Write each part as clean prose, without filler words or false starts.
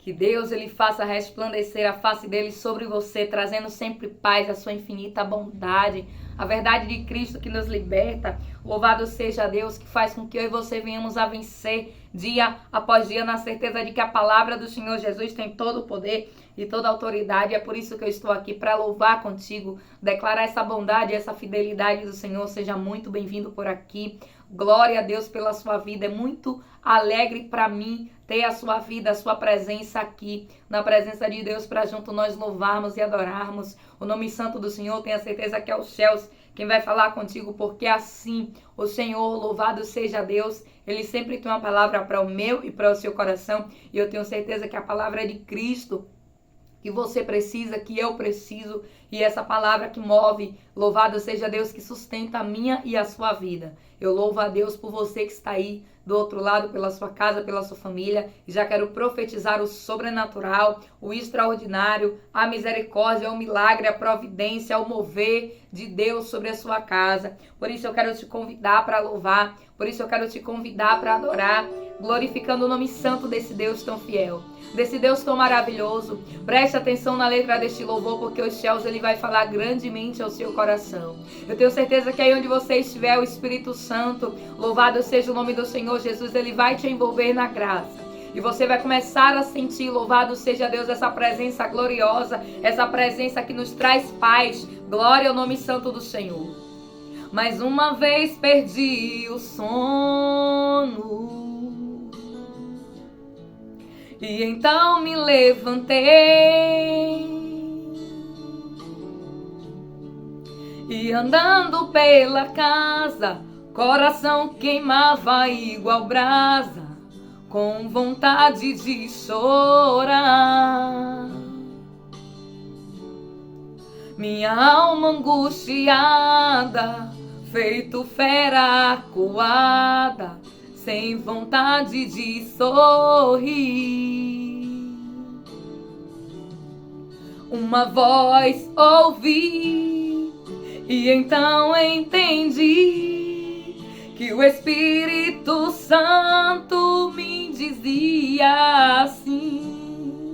Que Deus ele faça resplandecer a face dele sobre você, trazendo sempre paz, a sua infinita bondade, a verdade de Cristo que nos liberta. Louvado seja Deus, que faz com que eu e você venhamos a vencer dia após dia, na certeza de que a palavra do Senhor Jesus tem todo o poder e toda a autoridade. É por isso que eu estou aqui, para louvar contigo, declarar essa bondade, essa fidelidade do Senhor. Seja muito bem-vindo por aqui. Glória a Deus pela sua vida. É muito alegre para mim ter a sua vida, a sua presença aqui, na presença de Deus, para junto nós louvarmos e adorarmos o nome santo do Senhor. Tenha certeza que é o Chels quem vai falar contigo, porque assim o Senhor, louvado seja Deus, ele sempre tem uma palavra para o meu e para o seu coração, e eu tenho certeza que a palavra é de Cristo, que você precisa, que eu preciso, e essa palavra que move, louvado seja Deus, que sustenta a minha e a sua vida. Eu louvo a Deus por você que está aí do outro lado, pela sua casa, pela sua família, e já quero profetizar o sobrenatural, o extraordinário, a misericórdia, o milagre, a providência, o mover de Deus sobre a sua casa. Por isso eu quero te convidar para louvar, por isso eu quero te convidar para adorar, glorificando o nome santo desse Deus tão fiel, desse Deus tão maravilhoso. Preste atenção na letra deste louvor, porque o Chels ele vai falar grandemente ao seu coração. Eu tenho certeza que aí onde você estiver, o Espírito Santo, louvado seja o nome do Senhor Jesus, ele vai te envolver na graça. E você vai começar a sentir, louvado seja Deus, essa presença gloriosa, essa presença que nos traz paz. Glória ao nome santo do Senhor. Mais uma vez perdi o sono, e então me levantei, e andando pela casa, coração queimava igual brasa, com vontade de chorar. Minha alma angustiada, feito fera acuada, sem vontade de sorrir. Uma voz ouvi, e então entendi que o Espírito Santo me dizia assim: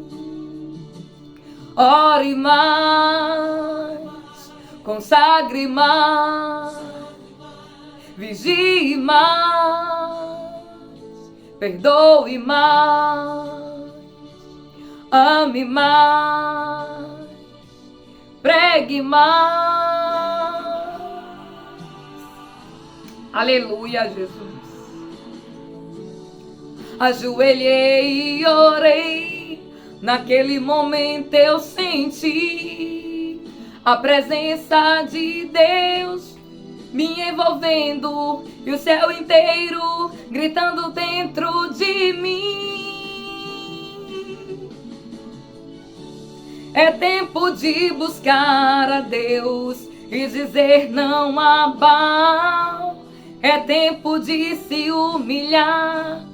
ore mais, consagre mais, vigie mais, perdoe mais, ame mais, pregue mais. Aleluia, Jesus. Ajoelhei e orei, naquele momento eu senti a presença de Deus me envolvendo, e o céu inteiro gritando dentro de mim. É tempo de buscar a Deus e dizer não a Baal. É tempo de se humilhar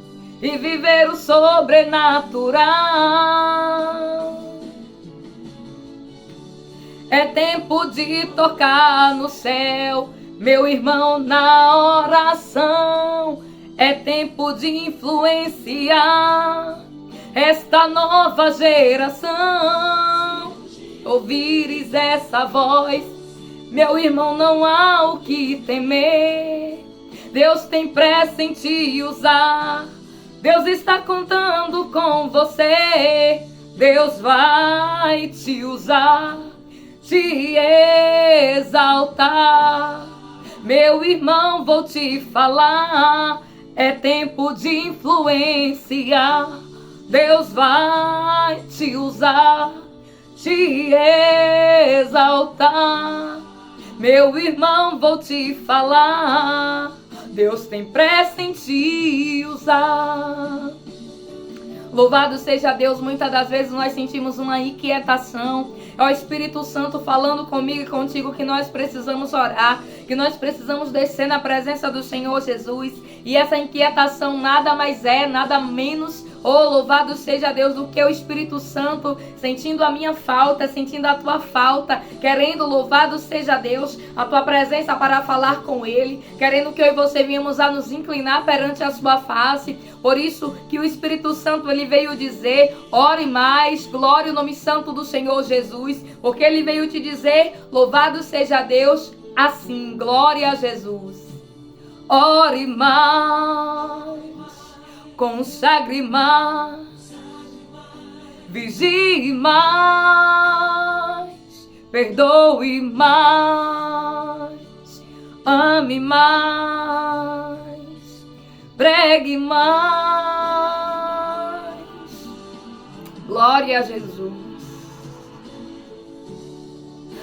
e viver o sobrenatural. É tempo de tocar no céu, meu irmão, na oração. É tempo de influenciar esta nova geração. Ouvires essa voz, meu irmão, não há o que temer. Deus tem pressa em te usar, Deus está contando com você. Deus vai te usar, te exaltar. Meu irmão, vou te falar, é tempo de influenciar. Deus vai te usar, te exaltar. Meu irmão, vou te falar, Deus tem pressa em te usar. Louvado seja Deus. Muitas das vezes nós sentimos uma inquietação. É o Espírito Santo falando comigo e contigo que nós precisamos orar, que nós precisamos descer na presença do Senhor Jesus. E essa inquietação nada mais é, nada menos Oh, louvado seja Deus, do que o Espírito Santo, sentindo a minha falta, sentindo a tua falta, querendo, louvado seja Deus, a tua presença para falar com Ele, querendo que eu e você viemos a nos inclinar perante a sua face. Por isso que o Espírito Santo, ele veio dizer, ore mais, glória o nome santo do Senhor Jesus, porque ele veio te dizer, louvado seja Deus, assim, glória a Jesus. Ore mais, consagre mais, vigie mais, perdoe mais, ame mais, pregue mais. Glória a Jesus.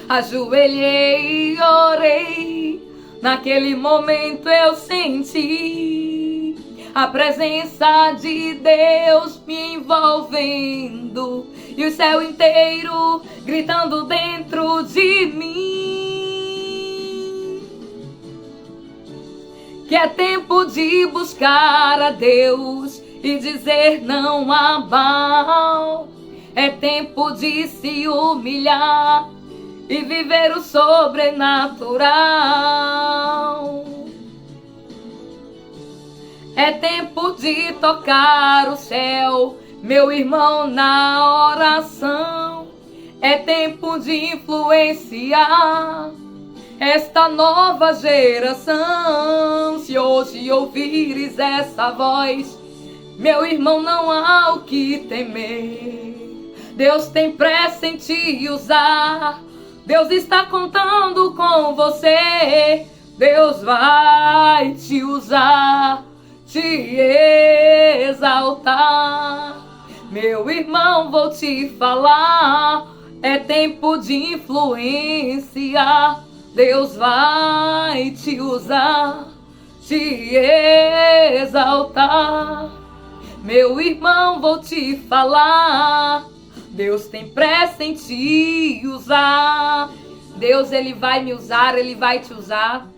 Ajoelhei e orei. Naquele momento eu senti a presença de Deus me envolvendo e o céu inteiro gritando dentro de mim que é tempo de buscar a Deus e dizer não a Baal. É tempo de se humilhar e viver o sobrenatural. É tempo de tocar o céu, meu irmão, na oração. É tempo de influenciar esta nova geração. Se hoje ouvires essa voz, meu irmão, não há o que temer. Deus tem pressa em te usar. Deus está contando com você. Deus vai te usar, te exaltar. Meu irmão, vou te falar, é tempo de influenciar. Deus vai te usar, te exaltar. Meu irmão, vou te falar, Deus tem pressa em te usar. Deus, ele vai me usar, ele vai te usar.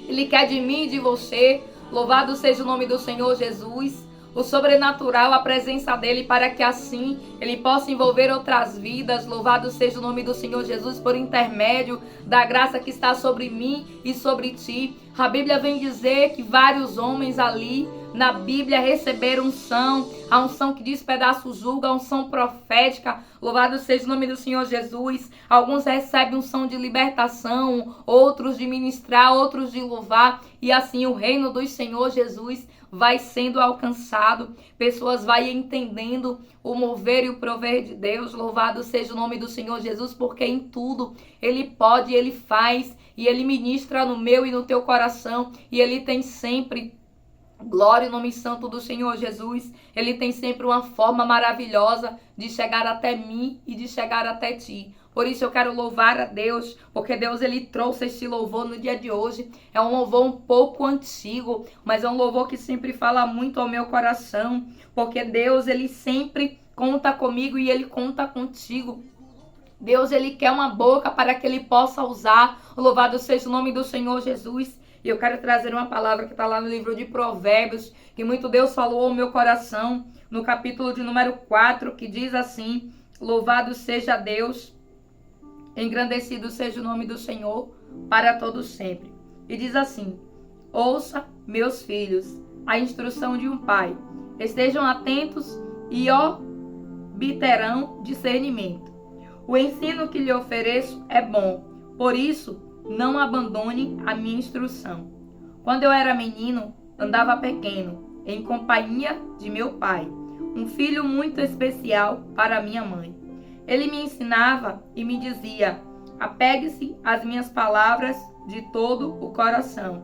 Ele quer de mim e de você. Louvado seja o nome do Senhor Jesus. O sobrenatural, a presença dele, para que assim ele possa envolver outras vidas. Louvado seja o nome do Senhor Jesus por intermédio da graça que está sobre mim e sobre ti. A Bíblia vem dizer que vários homens ali na Bíblia receberam unção, a unção que despedaça o jugo, a unção profética. Louvado seja o nome do Senhor Jesus. Alguns recebem unção de libertação, outros de ministrar, outros de louvar, e assim o reino do Senhor Jesus vai sendo alcançado, pessoas vai entendendo o mover e o prover de Deus. Louvado seja o nome do Senhor Jesus, porque em tudo ele pode, ele faz, e ele ministra no meu e no teu coração, e ele tem sempre, glória ao nome santo do Senhor Jesus, ele tem sempre uma forma maravilhosa de chegar até mim e de chegar até ti. Por isso eu quero louvar a Deus, porque Deus, ele trouxe este louvor no dia de hoje. É um louvor um pouco antigo, mas é um louvor que sempre fala muito ao meu coração, porque Deus, ele sempre conta comigo e ele conta contigo. Deus, ele quer uma boca para que ele possa usar. Louvado seja o nome do Senhor Jesus. E eu quero trazer uma palavra que está lá no livro de Provérbios, que muito Deus falou ao meu coração, no capítulo de número 4, que diz assim: louvado seja Deus, engrandecido seja o nome do Senhor, para todos sempre. E diz assim: ouça, meus filhos, a instrução de um pai. Estejam atentos e obterão discernimento. O ensino que lhe ofereço é bom, por isso não abandone a minha instrução. Quando eu era menino, andava pequeno, em companhia de meu pai, um filho muito especial para minha mãe. Ele me ensinava e me dizia: apegue-se às minhas palavras de todo o coração.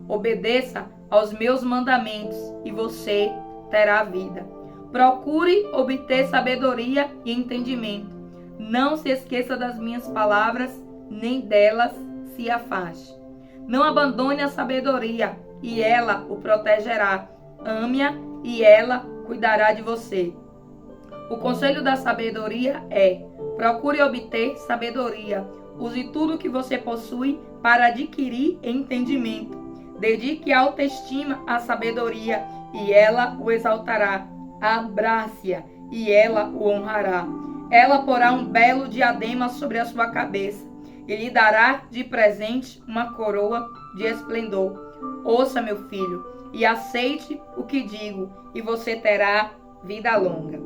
Obedeça aos meus mandamentos e você terá vida. Procure obter sabedoria e entendimento. Não se esqueça das minhas palavras, nem delas se afaste. Não abandone a sabedoria, e ela o protegerá. Ame-a, e ela cuidará de você. O conselho da sabedoria é: procure obter sabedoria. Use tudo que você possui para adquirir entendimento. Dedique autoestima à sabedoria, e ela o exaltará. abrace-a e ela o honrará. Ela porá um belo diadema sobre a sua cabeça e lhe dará de presente uma coroa de esplendor. Ouça, meu filho, e aceite o que digo, e você terá vida longa.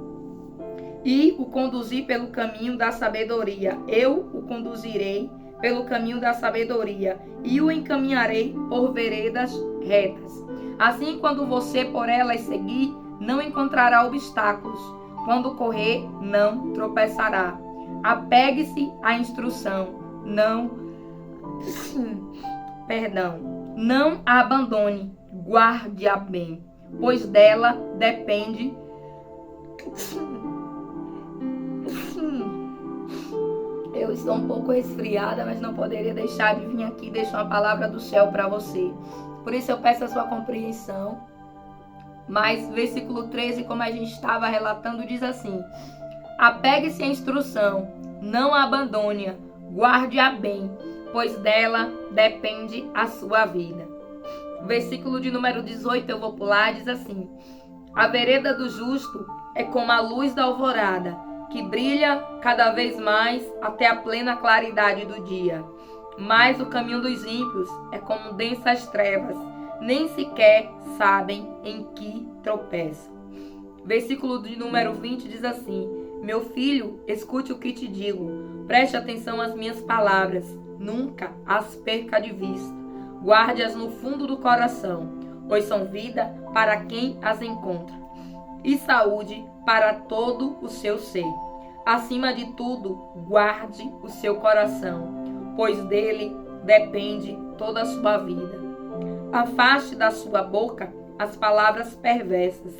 E o conduzi pelo caminho da sabedoria. Eu o conduzirei pelo caminho da sabedoria e o encaminharei por veredas retas. Assim, quando você por elas seguir, não encontrará obstáculos. Quando correr, não tropeçará. Apegue-se à instrução. Não a abandone. Guarde-a bem, pois dela depende Eu estou um pouco resfriada, mas não poderia deixar de vir aqui e deixar uma palavra do céu para você. Por isso eu peço a sua compreensão. Mas versículo 13, como a gente estava relatando, diz assim: apegue-se à instrução, não a abandone-a, guarde-a bem, pois dela depende a sua vida. Versículo de número 18, eu vou pular, diz assim: a vereda do justo é como a luz da alvorada, que brilha cada vez mais até a plena claridade do dia. Mas o caminho dos ímpios é como densas trevas, nem sequer sabem em que tropeçam. Versículo de número 20 diz assim: meu filho, escute o que te digo, preste atenção às minhas palavras, nunca as perca de vista, guarde-as no fundo do coração, pois são vida para quem as encontra, e saúde para todo o seu ser. Acima de tudo, guarde o seu coração, pois dele depende toda a sua vida. Afaste da sua boca as palavras perversas,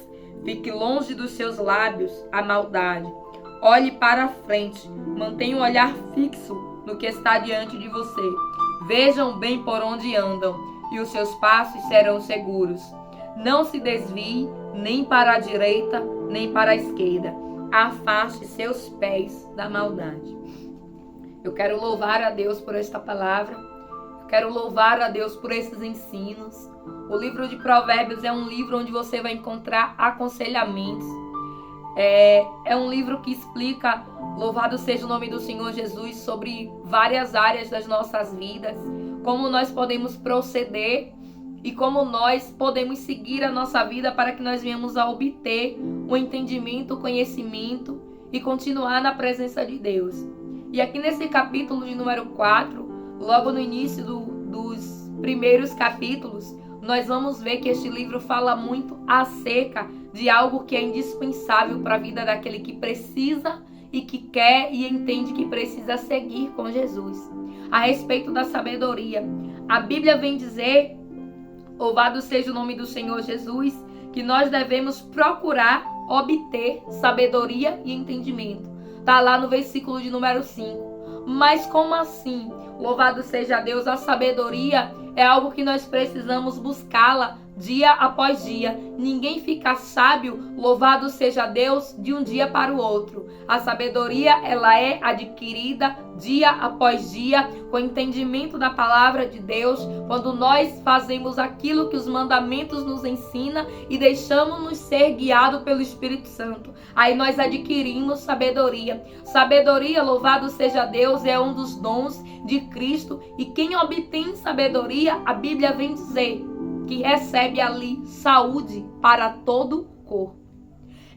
fique longe dos seus lábios a maldade. Olhe para a frente, mantenha o olhar fixo no que está diante de você. Vejam bem por onde andam, e os seus passos serão seguros. Não se desvie nem para a direita, nem para a esquerda. Afaste seus pés da maldade. Eu quero louvar a Deus por esta palavra. Eu quero louvar a Deus por esses ensinos. O livro de Provérbios é um livro onde você vai encontrar aconselhamentos. É um livro que explica, louvado seja o nome do Senhor Jesus, sobre várias áreas das nossas vidas, como nós podemos proceder e como nós podemos seguir a nossa vida para que nós venhamos a obter o entendimento, o conhecimento e continuar na presença de Deus. E aqui nesse capítulo de número 4, logo no início dos primeiros capítulos, nós vamos ver que este livro fala muito acerca de algo que é indispensável para a vida daquele que precisa e que quer e entende que precisa seguir com Jesus. A respeito da sabedoria, a Bíblia vem dizer, louvado seja o nome do Senhor Jesus, que nós devemos procurar obter sabedoria e entendimento. Está lá no versículo de número 5. Mas como assim? Louvado seja Deus, a sabedoria é algo que nós precisamos buscá-la dia após dia. Ninguém fica sábio, louvado seja Deus, de um dia para o outro. A sabedoria, ela é adquirida dia após dia, com o entendimento da palavra de Deus, quando nós fazemos aquilo que os mandamentos nos ensinam e deixamos-nos ser guiados pelo Espírito Santo. Aí nós adquirimos sabedoria. Sabedoria, louvado seja Deus, é um dos dons de Cristo, e quem obtém sabedoria, a Bíblia vem dizer que recebe ali saúde para todo o corpo.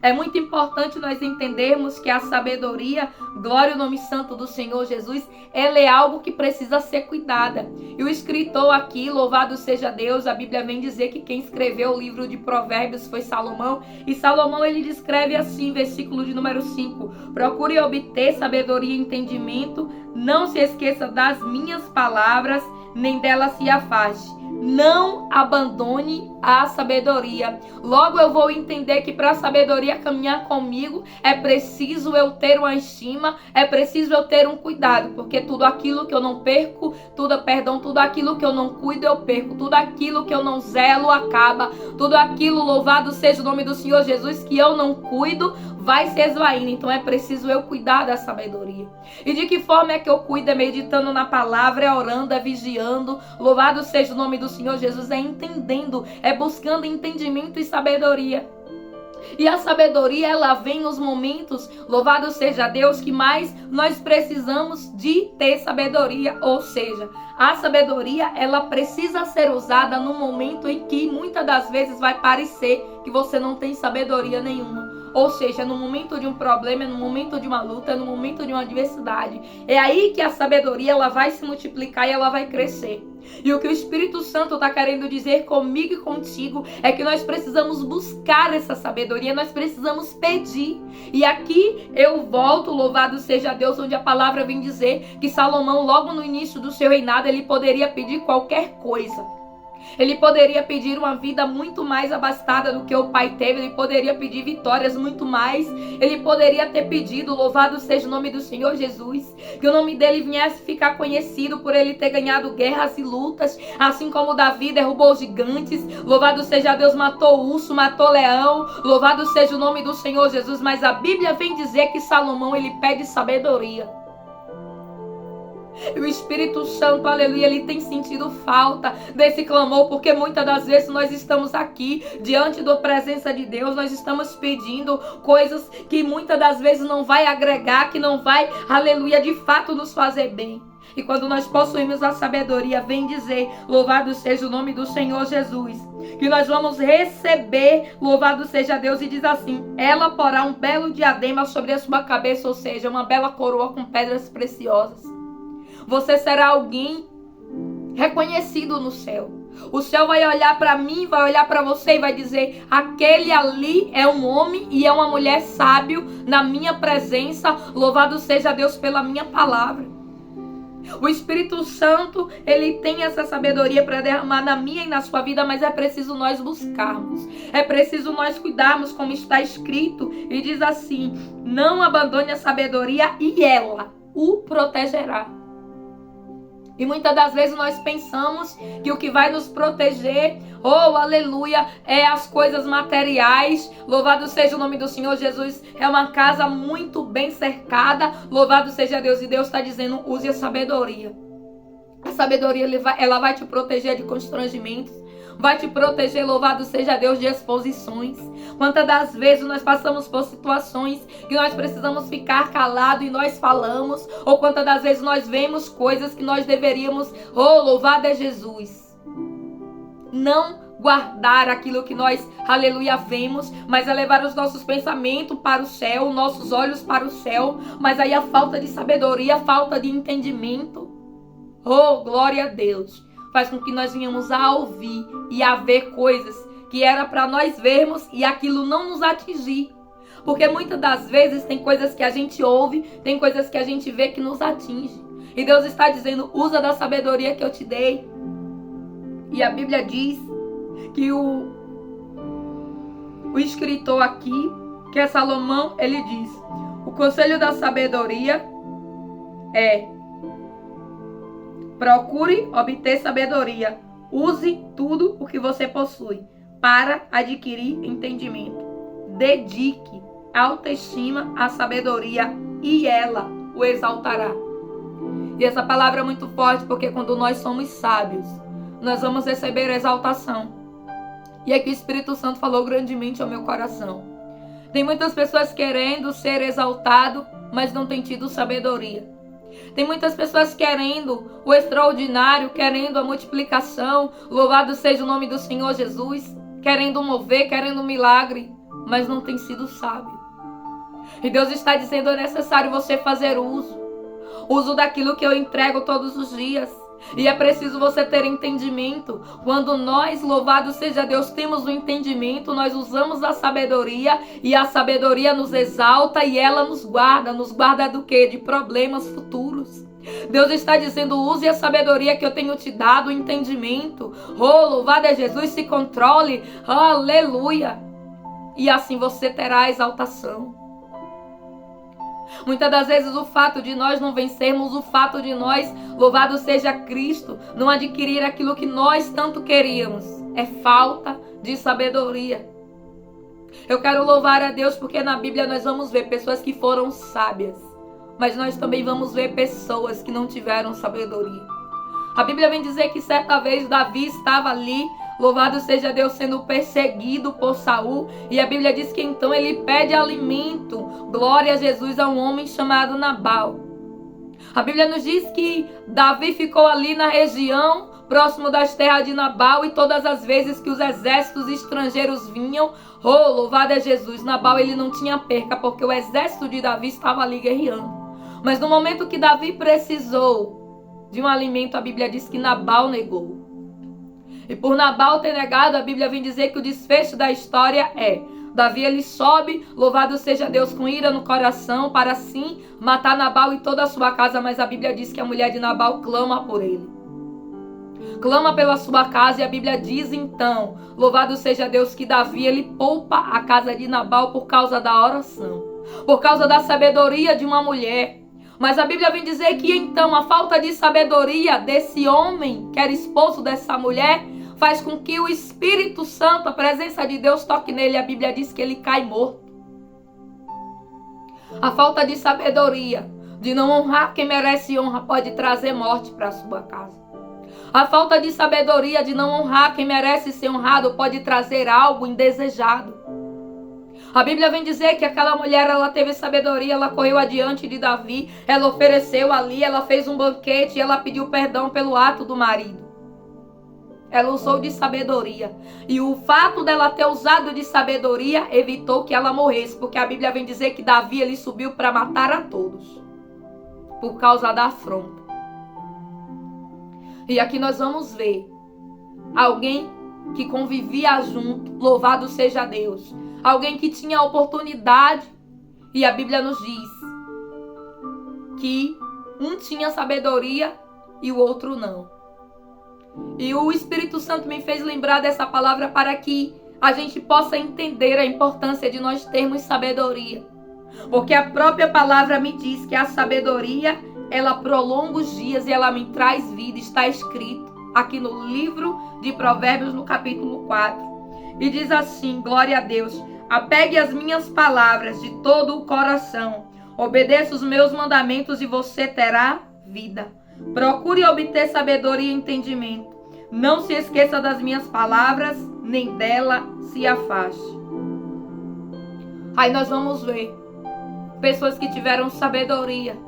É muito importante nós entendermos que a sabedoria, glória ao nome santo do Senhor Jesus, ela é algo que precisa ser cuidada. E o escritor aqui, louvado seja Deus, a Bíblia vem dizer que quem escreveu o livro de Provérbios foi Salomão. E Salomão, ele descreve assim, versículo de número 5. Procure obter sabedoria e entendimento, não se esqueça das minhas palavras, nem dela se afaste. Não abandone a sabedoria. Logo eu vou entender que para a sabedoria caminhar comigo é preciso eu ter uma estima, é preciso eu ter um cuidado, porque tudo aquilo que eu não perco, tudo aquilo que eu não cuido eu perco, tudo aquilo que eu não zelo acaba, tudo aquilo, louvado seja o nome do Senhor Jesus, que eu não cuido, vai se esvaindo. Então é preciso eu cuidar da sabedoria. E de que forma é que eu cuido? É meditando na palavra, é orando, é vigiando, louvado seja o nome do Senhor Jesus, é entendendo, é buscando entendimento e sabedoria. E a sabedoria, ela vem nos momentos, louvado seja Deus, que mais nós precisamos de ter sabedoria. Ou seja, a sabedoria, ela precisa ser usada no momento em que muitas das vezes vai parecer que você não tem sabedoria nenhuma. Ou seja, no momento de um problema, no momento de uma luta, no momento de uma adversidade. É aí que a sabedoria, ela vai se multiplicar e ela vai crescer. E o que o Espírito Santo está querendo dizer comigo e contigo é que nós precisamos buscar essa sabedoria, nós precisamos pedir. E aqui eu volto, louvado seja Deus, onde a palavra vem dizer que Salomão, logo no início do seu reinado, ele poderia pedir qualquer coisa. Ele poderia pedir uma vida muito mais abastada do que o pai teve. Ele poderia pedir vitórias muito mais. Ele poderia ter pedido, louvado seja o nome do Senhor Jesus, que o nome dele viesse ficar conhecido por ele ter ganhado guerras e lutas, assim como Davi derrubou gigantes. Louvado seja Deus, matou urso, matou leão. Louvado seja o nome do Senhor Jesus. Mas a Bíblia vem dizer que Salomão, ele pede sabedoria. E o Espírito Santo, aleluia, ele tem sentido falta desse clamor, porque muitas das vezes nós estamos aqui, diante da presença de Deus, nós estamos pedindo coisas que muitas das vezes não vai agregar, que não vai, aleluia, de fato nos fazer bem. E quando nós possuímos a sabedoria, vem dizer, louvado seja o nome do Senhor Jesus, que nós vamos receber, louvado seja Deus, e diz assim, ela porá um belo diadema sobre a sua cabeça, ou seja, uma bela coroa com pedras preciosas. Você será alguém reconhecido no céu. O céu vai olhar para mim, vai olhar para você e vai dizer, aquele ali é um homem e é uma mulher sábio na minha presença. Louvado seja Deus pela minha palavra. O Espírito Santo, ele tem essa sabedoria para derramar na minha e na sua vida, mas é preciso nós buscarmos. É preciso nós cuidarmos, como está escrito. E diz assim, não abandone a sabedoria e ela o protegerá. E muitas das vezes nós pensamos que o que vai nos proteger, oh, aleluia, é as coisas materiais. Louvado seja o nome do Senhor Jesus. É uma casa muito bem cercada. Louvado seja Deus. E Deus está dizendo, use a sabedoria. A sabedoria, ela vai te proteger de constrangimentos. Vai te proteger, louvado seja Deus, de exposições. Quantas das vezes nós passamos por situações que nós precisamos ficar calados e nós falamos. Ou quantas das vezes nós vemos coisas que nós deveríamos, oh, louvado é Jesus. Não guardar aquilo que nós, aleluia, vemos, mas é levar os nossos pensamentos para o céu, nossos olhos para o céu. Mas aí a falta de sabedoria, a falta de entendimento. Oh, glória a Deus. Faz com que nós venhamos a ouvir e a ver coisas que era para nós vermos e aquilo não nos atingir. Porque muitas das vezes tem coisas que a gente ouve, tem coisas que a gente vê que nos atinge. E Deus está dizendo, usa da sabedoria que eu te dei. E a Bíblia diz que o escritor aqui, que é Salomão, ele diz, o conselho da sabedoria é: procure obter sabedoria. Use tudo o que você possui para adquirir entendimento. Dedique autoestima à sabedoria e ela o exaltará. E essa palavra é muito forte porque quando nós somos sábios, nós vamos receber exaltação. E aqui o Espírito Santo falou grandemente ao meu coração. Tem muitas pessoas querendo ser exaltado, mas não tem tido sabedoria. Tem muitas pessoas querendo o extraordinário, querendo a multiplicação, louvado seja o nome do Senhor Jesus, querendo mover, querendo um milagre, mas não tem sido sábio. E Deus está dizendo, é necessário você fazer uso daquilo que eu entrego todos os dias. E é preciso você ter entendimento. Quando nós, louvado seja Deus, temos o entendimento, nós usamos a sabedoria e a sabedoria nos exalta e ela nos guarda do quê? De problemas futuros. Deus está dizendo, use a sabedoria que eu tenho te dado, o entendimento. Oh, louvado é Jesus, se controle, aleluia. E assim você terá a exaltação. Muitas das vezes o fato de nós não vencermos, o fato de nós, louvado seja Cristo, não adquirir aquilo que nós tanto queríamos, é falta de sabedoria. Eu quero louvar a Deus porque na Bíblia nós vamos ver pessoas que foram sábias, mas nós também vamos ver pessoas que não tiveram sabedoria. A Bíblia vem dizer que certa vez Davi estava ali, louvado seja Deus, sendo perseguido por Saul. E a Bíblia diz que então ele pede alimento, glória a Jesus, a um homem chamado Nabal. A Bíblia nos diz que Davi ficou ali na região, próximo das terras de Nabal, e todas as vezes que os exércitos estrangeiros vinham, louvado é Jesus, Nabal ele não tinha perca, porque o exército de Davi estava ali guerreando. Mas no momento que Davi precisou de um alimento, a Bíblia diz que Nabal negou. E por Nabal ter negado, a Bíblia vem dizer que o desfecho da história é: Davi ele sobe, louvado seja Deus, com ira no coração, para assim matar Nabal e toda a sua casa. Mas a Bíblia diz que a mulher de Nabal clama por ele, clama pela sua casa. E a Bíblia diz então, louvado seja Deus, que Davi ele poupa a casa de Nabal por causa da oração, por causa da sabedoria de uma mulher. Mas a Bíblia vem dizer que então a falta de sabedoria desse homem, que era esposo dessa mulher, faz com que o Espírito Santo, a presença de Deus, toque nele. A Bíblia diz que ele cai morto. A falta de sabedoria, de não honrar quem merece honra, pode trazer morte para a sua casa. A falta de sabedoria, de não honrar quem merece ser honrado, pode trazer algo indesejado. A Bíblia vem dizer que aquela mulher, ela teve sabedoria, ela correu adiante de Davi, ela ofereceu ali, ela fez um banquete, ela pediu perdão pelo ato do marido. Ela usou de sabedoria. E o fato dela ter usado de sabedoria evitou que ela morresse, porque a Bíblia vem dizer que Davi ele subiu para matar a todos, por causa da afronta. E aqui nós vamos ver alguém que convivia junto, louvado seja Deus. Alguém que tinha a oportunidade, e a Bíblia nos diz que um tinha sabedoria e o outro não. E o Espírito Santo me fez lembrar dessa palavra para que a gente possa entender a importância de nós termos sabedoria. Porque a própria palavra me diz que a sabedoria, ela prolonga os dias e ela me traz vida. Está escrito aqui no livro de Provérbios, no capítulo 4. E diz assim, glória a Deus: apegue as minhas palavras de todo o coração, obedeça os meus mandamentos e você terá vida. Procure obter sabedoria e entendimento. Não se esqueça das minhas palavras, nem dela se afaste. Aí nós vamos ver pessoas que tiveram sabedoria,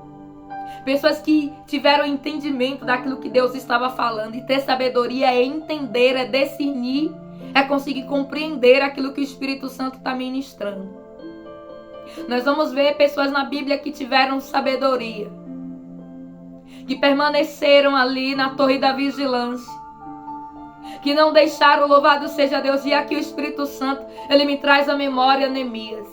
pessoas que tiveram entendimento daquilo que Deus estava falando. E ter sabedoria é entender, é discernir, é conseguir compreender aquilo que o Espírito Santo está ministrando. Nós vamos ver pessoas na Bíblia que tiveram sabedoria, que permaneceram ali na torre da vigilância, que não deixaram, louvado seja Deus. E aqui o Espírito Santo, ele me traz à memória Neemias.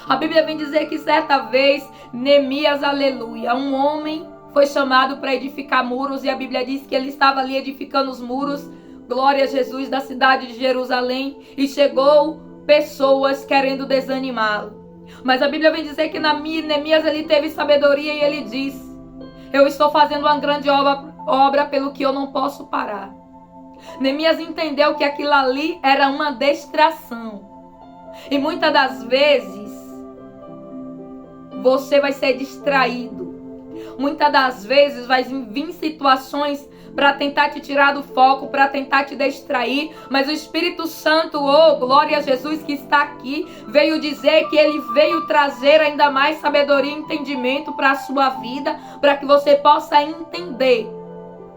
A Bíblia vem dizer que certa vez, Neemias, aleluia, um homem foi chamado para edificar muros. E a Bíblia diz que ele estava ali edificando os muros, glória a Jesus, da cidade de Jerusalém. E chegou pessoas querendo desanimá-lo. Mas a Bíblia vem dizer que Neemias ele teve sabedoria e ele diz: eu estou fazendo uma grande obra pelo que eu não posso parar. Neemias entendeu que aquilo ali era uma distração. E muitas das vezes você vai ser distraído. Muitas das vezes vai vir situações para tentar te tirar do foco, para tentar te distrair. Mas o Espírito Santo, glória a Jesus, que está aqui, veio dizer que ele veio trazer ainda mais sabedoria e entendimento para a sua vida, para que você possa entender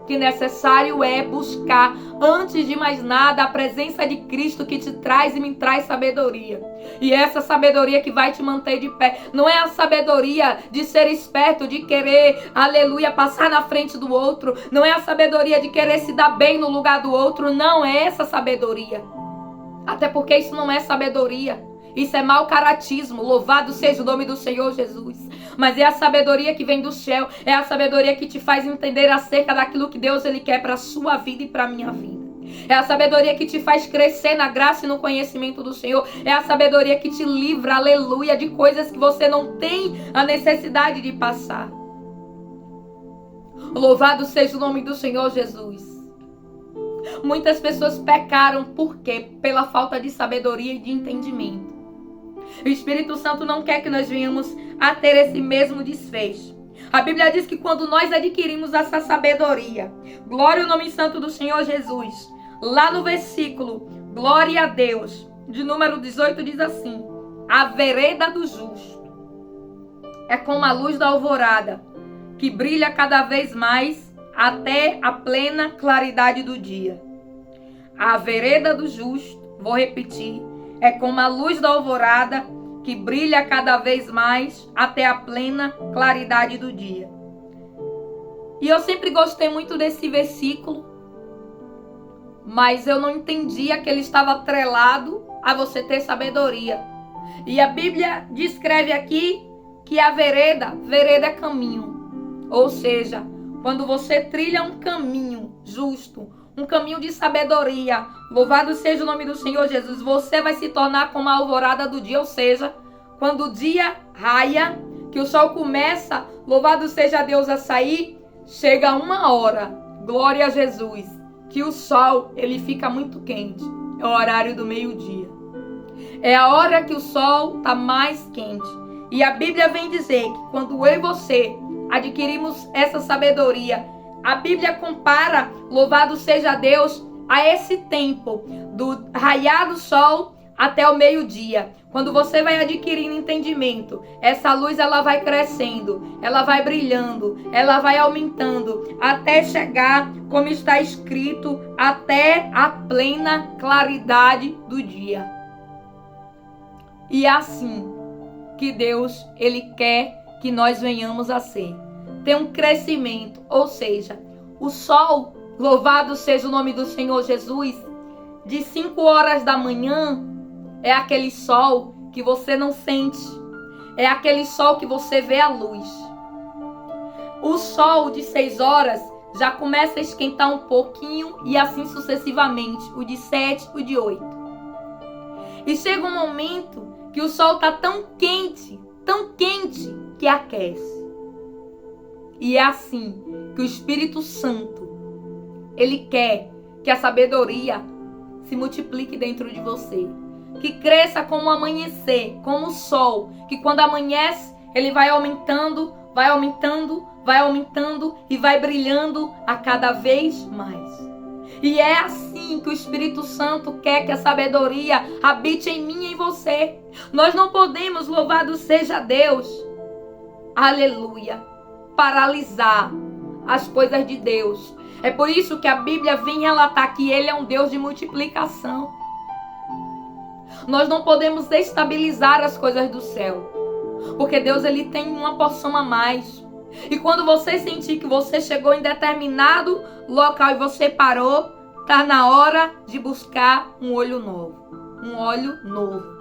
que necessário é buscar, antes de mais nada, a presença de Cristo, que te traz e me traz sabedoria. E essa sabedoria que vai te manter de pé. Não é a sabedoria de ser esperto, de querer, aleluia, passar na frente do outro. Não é a sabedoria de querer se dar bem no lugar do outro. Não é essa sabedoria. Até porque isso não é sabedoria. Isso é mau caratismo. Louvado seja o nome do Senhor Jesus. Mas é a sabedoria que vem do céu. É a sabedoria que te faz entender acerca daquilo que Deus ele quer para a sua vida e para a minha vida. É a sabedoria que te faz crescer na graça e no conhecimento do Senhor. É a sabedoria que te livra, aleluia, de coisas que você não tem a necessidade de passar. Louvado seja o nome do Senhor Jesus. Muitas pessoas pecaram, por quê? Pela falta de sabedoria e de entendimento. O Espírito Santo não quer que nós venhamos a ter esse mesmo desfecho. A Bíblia diz que quando nós adquirimos essa sabedoria, glória ao nome santo do Senhor Jesus, Lá no versículo, glória a Deus, de número 18, diz assim: a vereda do justo é como a luz da alvorada, que brilha cada vez mais até a plena claridade do dia. A vereda do justo, vou repetir, é como a luz da alvorada, que brilha cada vez mais até a plena claridade do dia. E eu sempre gostei muito desse versículo, mas eu não entendia que ele estava atrelado a você ter sabedoria. E a Bíblia descreve aqui que a vereda é caminho. Ou seja, quando você trilha um caminho justo, um caminho de sabedoria, louvado seja o nome do Senhor Jesus, você vai se tornar como a alvorada do dia. Ou seja, quando o dia raia, que o sol começa, louvado seja Deus, a sair, chega uma hora, glória a Jesus, que o sol ele fica muito quente. É o horário do meio-dia. É a hora que o sol está mais quente. E a Bíblia vem dizer que quando eu e você adquirimos essa sabedoria, a Bíblia compara, louvado seja Deus, a esse tempo do raiar do sol até o meio-dia. Quando você vai adquirindo entendimento, essa luz ela vai crescendo, ela vai brilhando, ela vai aumentando, até chegar, como está escrito, até a plena claridade do dia. E é assim que Deus, ele quer que nós venhamos a ser. Ter um crescimento, ou seja, o sol, louvado seja o nome do Senhor Jesus, de 5 horas da manhã, é aquele sol que você não sente. É aquele sol que você vê a luz. O sol de 6 horas já começa a esquentar um pouquinho e assim sucessivamente. O de 7, o de 8. E chega um momento que o sol está tão quente que aquece. E é assim que o Espírito Santo, ele quer que a sabedoria se multiplique dentro de você. Que cresça como o amanhecer, como o sol, que quando amanhece, ele vai aumentando, vai aumentando, vai aumentando e vai brilhando a cada vez mais. E é assim que o Espírito Santo quer que a sabedoria habite em mim e em você. Nós não podemos, louvado seja Deus, aleluia, paralisar as coisas de Deus. É por isso que a Bíblia vem relatar que ele é um Deus de multiplicação. Nós não podemos destabilizar as coisas do céu, porque Deus ele tem uma porção a mais. E quando você sentir que você chegou em determinado local e você parou, tá na hora de buscar um olho novo, um óleo novo.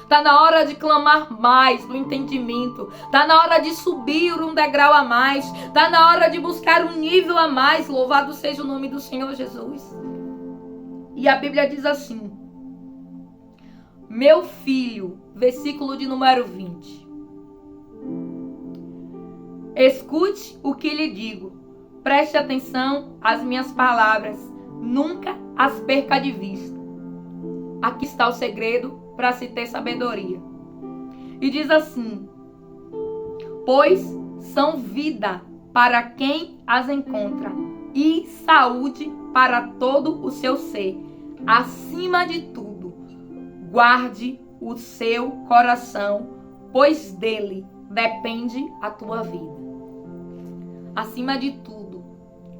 Tá na hora de clamar mais do entendimento. Tá na hora de subir um degrau a mais. Tá na hora de buscar um nível a mais. Louvado seja o nome do Senhor Jesus. E a Bíblia diz assim: meu filho, versículo de número 20. Escute o que lhe digo. Preste atenção às minhas palavras. Nunca as perca de vista. Aqui está o segredo para se ter sabedoria. E diz assim: pois são vida para quem as encontra e saúde para todo o seu ser. Acima de tudo, guarde o seu coração, pois dele depende a tua vida. Acima de tudo,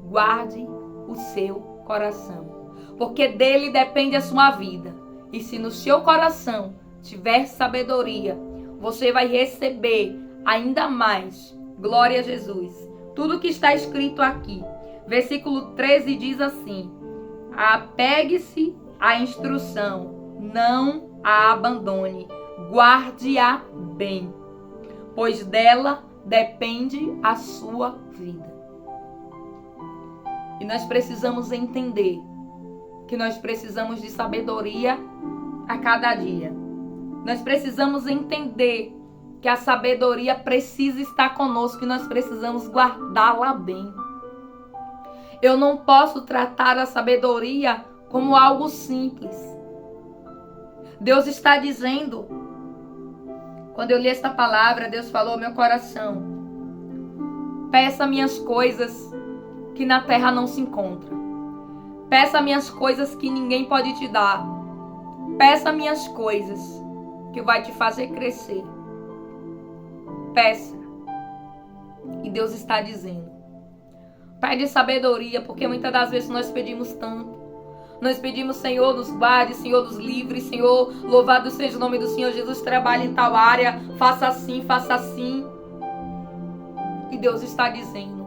guarde o seu coração, porque dele depende a sua vida. E se no seu coração tiver sabedoria, você vai receber ainda mais. Glória a Jesus. Tudo que está escrito aqui. Versículo 13 diz assim: apegue-se à instrução, não a abandone, guarde-a bem, pois dela depende a sua vida. E nós precisamos entender que nós precisamos de sabedoria a cada dia. Nós precisamos entender que a sabedoria precisa estar conosco e nós precisamos guardá-la bem. Eu não posso tratar a sabedoria como algo simples. Deus está dizendo, quando eu li esta palavra, Deus falou ao meu coração: peça minhas coisas que na terra não se encontram. Peça minhas coisas que ninguém pode te dar. Peça minhas coisas que vai te fazer crescer. Peça. E Deus está dizendo. Pede sabedoria, porque muitas das vezes nós pedimos tanto. Nós pedimos, Senhor, nos guarde, Senhor, nos livre, Senhor, louvado seja o nome do Senhor Jesus, trabalhe em tal área, faça assim, faça assim. E Deus está dizendo,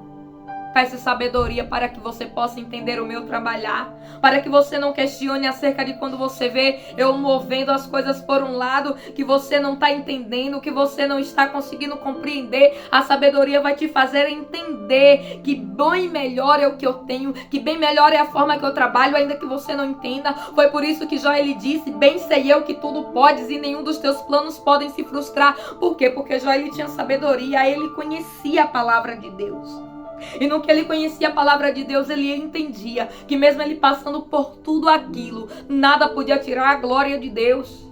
peça sabedoria para que você possa entender o meu trabalhar, para que você não questione acerca de quando você vê eu movendo as coisas por um lado, que você não está entendendo, que você não está conseguindo compreender. A sabedoria vai te fazer entender que bem melhor é o que eu tenho, que bem melhor é a forma que eu trabalho, ainda que você não entenda. Foi por isso que Jó, ele disse, bem sei eu que tudo podes e nenhum dos teus planos podem se frustrar. Por quê? Porque Jó, ele tinha sabedoria, ele conhecia a palavra de Deus. E no que ele conhecia a palavra de Deus, ele entendia que mesmo ele passando por tudo aquilo, nada podia tirar a glória de Deus.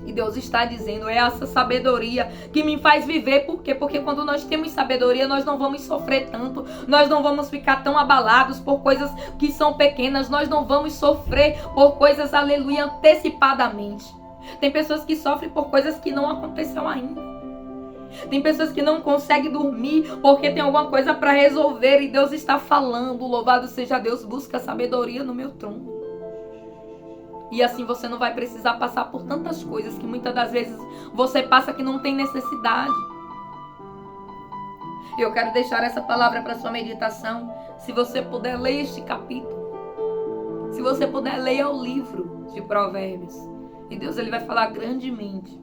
E Deus está dizendo, é essa sabedoria que me faz viver. Por quê? Porque quando nós temos sabedoria, nós não vamos sofrer tanto. Nós não vamos ficar tão abalados por coisas que são pequenas. Nós não vamos sofrer por coisas, aleluia, antecipadamente. Tem pessoas que sofrem por coisas que não aconteceram ainda. Tem pessoas que não conseguem dormir porque tem alguma coisa para resolver. E Deus está falando, louvado seja Deus, busca sabedoria no meu trono. E assim você não vai precisar passar por tantas coisas que muitas das vezes você passa que não tem necessidade. Eu quero deixar essa palavra para sua meditação. Se você puder, leia este capítulo. Se você puder, leia o livro de Provérbios. E Deus, ele vai falar grandemente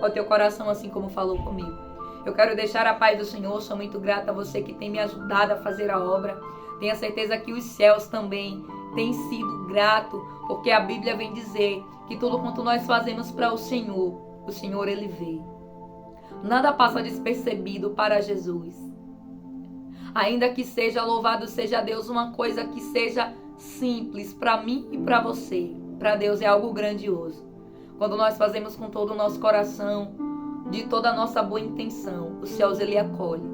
ao teu coração, assim como falou comigo. Eu quero deixar a paz do Senhor. Sou muito grata a você que tem me ajudado a fazer a obra. Tenha certeza que os céus também têm sido grato, porque a Bíblia vem dizer que tudo quanto nós fazemos para o Senhor ele vê. Nada passa despercebido para Jesus. Ainda que seja, louvado seja Deus, uma coisa que seja simples para mim e para você, para Deus é algo grandioso. Quando nós fazemos com todo o nosso coração, de toda a nossa boa intenção, os céus ele acolhe.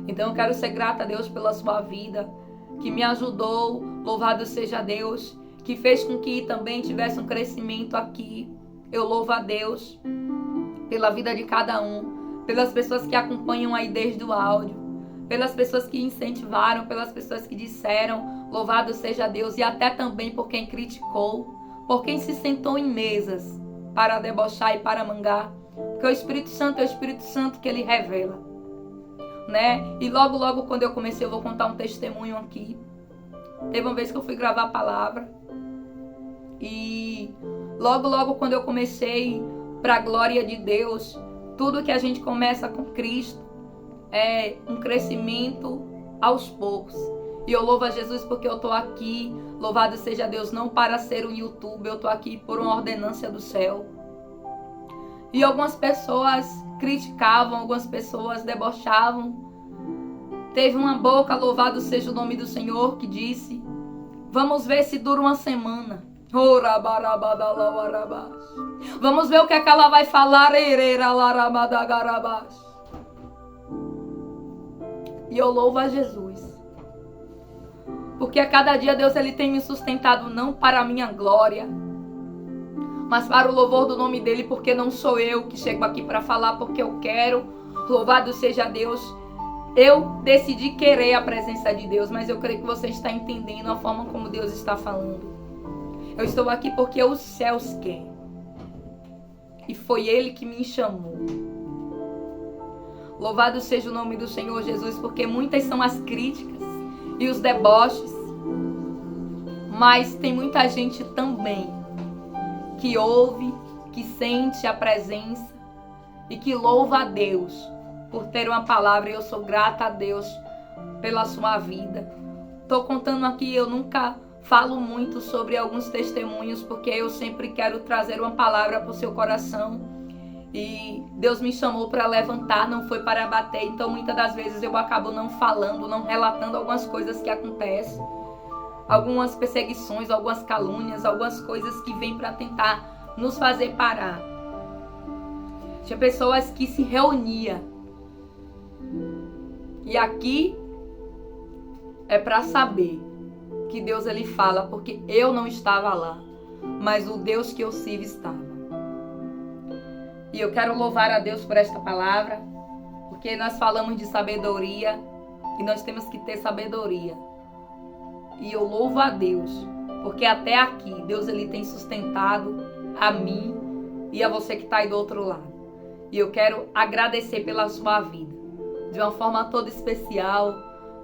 Então eu quero ser grata a Deus pela sua vida, que me ajudou, louvado seja Deus, que fez com que também tivesse um crescimento aqui. Eu louvo a Deus pela vida de cada um, pelas pessoas que acompanham aí desde o áudio, pelas pessoas que incentivaram, pelas pessoas que disseram, louvado seja Deus, e até também por quem criticou, por quem se sentou em mesas para debochar e para mangar, porque o Espírito Santo é o Espírito Santo que ele revela, né? E logo quando eu comecei, eu vou contar um testemunho aqui. Teve uma vez que eu fui gravar a palavra e logo quando eu comecei, para a glória de Deus, tudo que a gente começa com Cristo é um crescimento aos poucos. E eu louvo a Jesus porque eu estou aqui, louvado seja Deus, não para ser um YouTube, eu estou aqui por uma ordenância do céu. E algumas pessoas criticavam, algumas pessoas debochavam. Teve uma boca, louvado seja o nome do Senhor, que disse, vamos ver se dura uma semana. Vamos ver o que é que ela vai falar. E eu louvo a Jesus, porque a cada dia Deus ele tem me sustentado, não para a minha glória, mas para o louvor do nome dele, porque não sou eu que chego aqui para falar porque eu quero. Louvado seja Deus. Eu decidi querer a presença de Deus, mas eu creio que você está entendendo a forma como Deus está falando. Eu estou aqui porque os céus querem. E foi ele que me chamou. Louvado seja o nome do Senhor Jesus, porque muitas são as críticas e os deboches, mas tem muita gente também que ouve, que sente a presença e que louva a Deus por ter uma palavra. E eu sou grata a Deus pela sua vida. Estou contando aqui, eu nunca falo muito sobre alguns testemunhos, porque eu sempre quero trazer uma palavra para o seu coração. E Deus me chamou para levantar, não foi para bater. Então muitas das vezes eu acabo não falando, não relatando algumas coisas que acontecem. Algumas perseguições, algumas calúnias, algumas coisas que vêm para tentar nos fazer parar. Tinha pessoas que se reuniam. E aqui é para saber que Deus ele fala, porque eu não estava lá, mas o Deus que eu sirvo estava. E eu quero louvar a Deus por esta palavra, porque nós falamos de sabedoria e nós temos que ter sabedoria. E eu louvo a Deus, porque até aqui Deus ele tem sustentado a mim e a você que está aí do outro lado. E eu quero agradecer pela sua vida, de uma forma toda especial.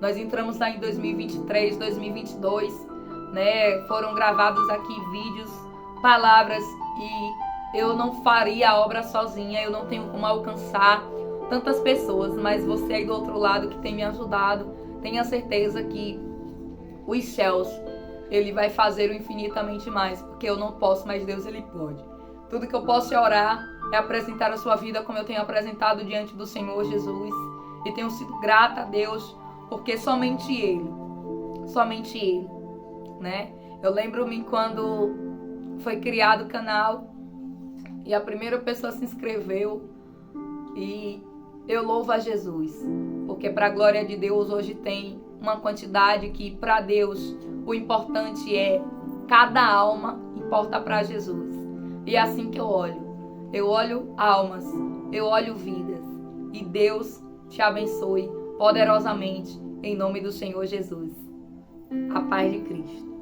Nós entramos lá em 2023, 2022, né? Foram gravados aqui vídeos, palavras, e eu não faria a obra sozinha, eu não tenho como alcançar tantas pessoas, mas você aí do outro lado que tem me ajudado, tenha certeza que os céus, ele vai fazer o infinitamente mais, porque eu não posso, mas Deus ele pode. Tudo que eu posso é orar, é apresentar a sua vida como eu tenho apresentado diante do Senhor Jesus, e tenho sido grata a Deus, porque somente Ele, né? Eu lembro-me quando foi criado o canal e a primeira pessoa se inscreveu, e eu louvo a Jesus, porque para a glória de Deus hoje tem uma quantidade que para Deus o importante é cada alma importa para Jesus. E é assim que eu olho almas, eu olho vidas, e Deus te abençoe poderosamente em nome do Senhor Jesus. A paz de Cristo.